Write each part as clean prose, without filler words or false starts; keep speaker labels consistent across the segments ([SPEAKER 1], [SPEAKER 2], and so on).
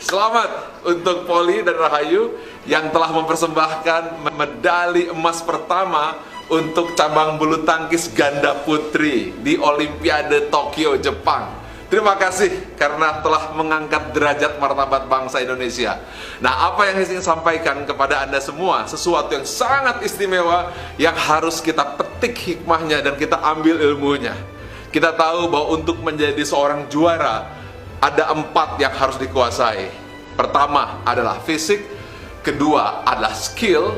[SPEAKER 1] Selamat untuk Poli dan Rahayu yang telah mempersembahkan medali emas pertama untuk cabang bulu tangkis ganda putri di Olimpiade Tokyo, Jepang. Terima kasih karena telah mengangkat derajat martabat bangsa Indonesia. Nah, apa yang saya ingin sampaikan kepada Anda semua, sesuatu yang sangat istimewa yang harus kita petik hikmahnya dan kita ambil ilmunya. Kita tahu bahwa untuk menjadi seorang juara, ada 4 yang harus dikuasai. Pertama adalah fisik, kedua adalah skill,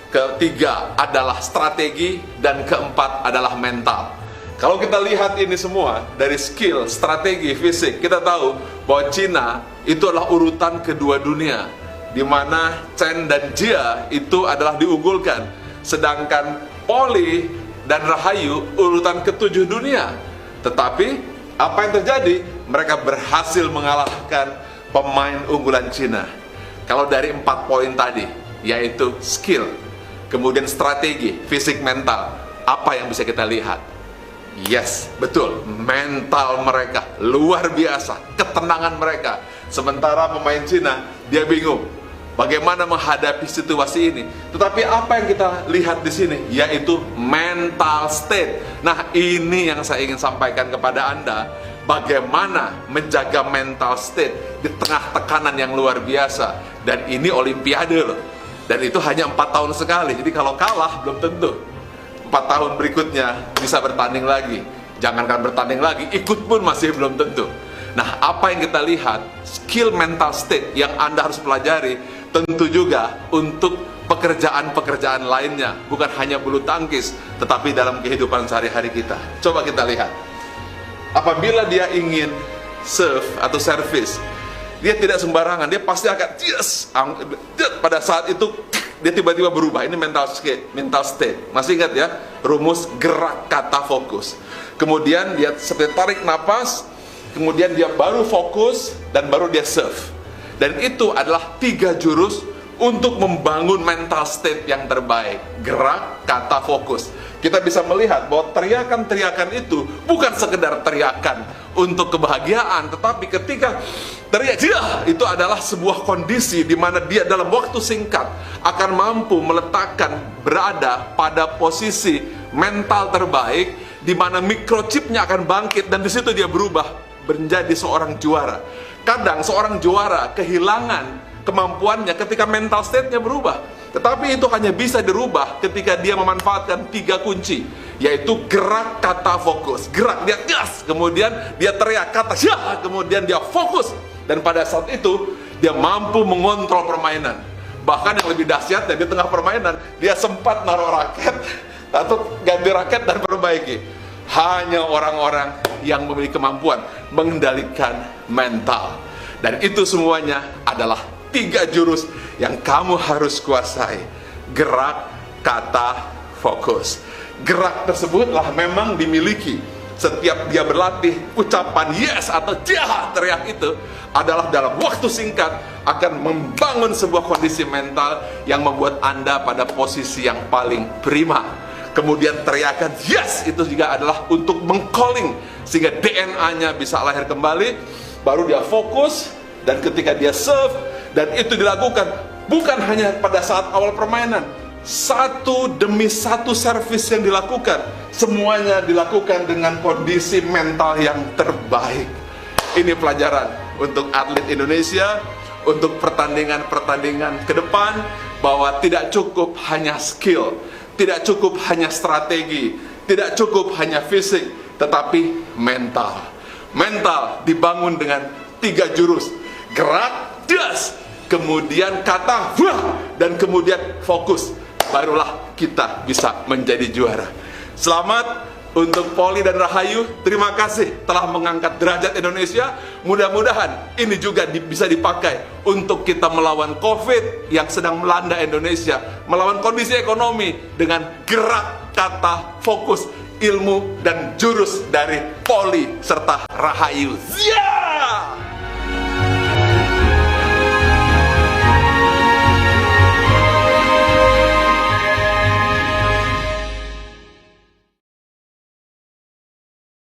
[SPEAKER 1] ketiga adalah strategi, dan keempat adalah mental. Kalau kita lihat ini semua dari skill, strategi, fisik, kita tahu bahwa Cina itu adalah urutan kedua dunia, di mana Chen dan Jia itu adalah diunggulkan, sedangkan Poli dan Rahayu urutan ke-7 dunia. Tetapi apa yang terjadi? Mereka berhasil mengalahkan pemain unggulan Cina. Kalau dari 4 poin tadi, yaitu skill, kemudian strategi, fisik, mental, apa yang bisa kita lihat? Yes, betul, mental mereka luar biasa, ketenangan mereka. Sementara pemain Cina, dia bingung bagaimana menghadapi situasi ini. Tetapi apa yang kita lihat di sini, yaitu mental state. Nah, ini yang saya ingin sampaikan kepada Anda. Bagaimana menjaga mental state di tengah tekanan yang luar biasa. Dan ini Olimpiade loh. Dan itu hanya 4 tahun sekali. Jadi kalau kalah belum tentu 4 tahun berikutnya bisa bertanding lagi. Jangankan bertanding lagi, ikut pun masih belum tentu. Nah, apa yang kita lihat, skill mental state yang Anda harus pelajari, tentu juga untuk pekerjaan-pekerjaan lainnya. Bukan hanya bulu tangkis, tetapi dalam kehidupan sehari-hari kita. Coba kita lihat. Apabila dia ingin serve atau service, dia tidak sembarangan, dia pasti akan pada saat itu dia tiba-tiba berubah. Ini mental state. Masih ingat ya, rumus gerak kata fokus. Kemudian dia seperti tarik napas, kemudian dia baru fokus dan baru dia serve. Dan itu adalah 3 jurus untuk membangun mental state yang terbaik. Gerak, kata, fokus. Kita bisa melihat bahwa teriakan-teriakan itu bukan sekedar teriakan untuk kebahagiaan, tetapi ketika teriak, itu adalah sebuah kondisi di mana dia dalam waktu singkat akan mampu meletakkan berada pada posisi mental terbaik, di mana microchipnya akan bangkit dan di situ dia berubah menjadi seorang juara. Kadang seorang juara kehilangan kemampuannya ketika mental state-nya berubah. Tetapi itu hanya bisa dirubah ketika dia memanfaatkan 3 kunci, yaitu gerak, kata, fokus. Gerak, dia gas, kemudian dia teriak, kata, kemudian dia fokus. Dan pada saat itu, dia mampu mengontrol permainan. Bahkan yang lebih dahsyat, di tengah permainan, dia sempat naruh raket, atau ganti raket dan perbaiki. Hanya orang-orang yang memiliki kemampuan mengendalikan mental. Dan itu semuanya adalah 3 jurus yang kamu harus kuasai. Gerak, kata, fokus. Gerak tersebutlah memang dimiliki. Setiap dia berlatih, ucapan yes atau teriak itu adalah dalam waktu singkat akan membangun sebuah kondisi mental yang membuat Anda pada posisi yang paling prima. Kemudian teriakan yes itu juga adalah untuk meng-calling sehingga DNA-nya bisa lahir kembali. Baru dia fokus, dan ketika dia serve, dan itu dilakukan bukan hanya pada saat awal permainan. Satu demi satu servis yang dilakukan, semuanya dilakukan dengan kondisi mental yang terbaik. Ini pelajaran untuk atlet Indonesia, untuk pertandingan-pertandingan ke depan, bahwa tidak cukup hanya skill, tidak cukup hanya strategi, tidak cukup hanya fisik, tetapi mental. Mental dibangun dengan 3 jurus. Gerak, kemudian kata, dan kemudian fokus. Barulah kita bisa menjadi juara. Selamat untuk Poli dan Rahayu. Terima kasih telah mengangkat derajat Indonesia. Mudah-mudahan ini juga bisa dipakai untuk kita melawan COVID yang sedang melanda Indonesia, melawan kondisi ekonomi dengan gerak, kata, fokus, ilmu, dan jurus dari Poli serta Rahayu.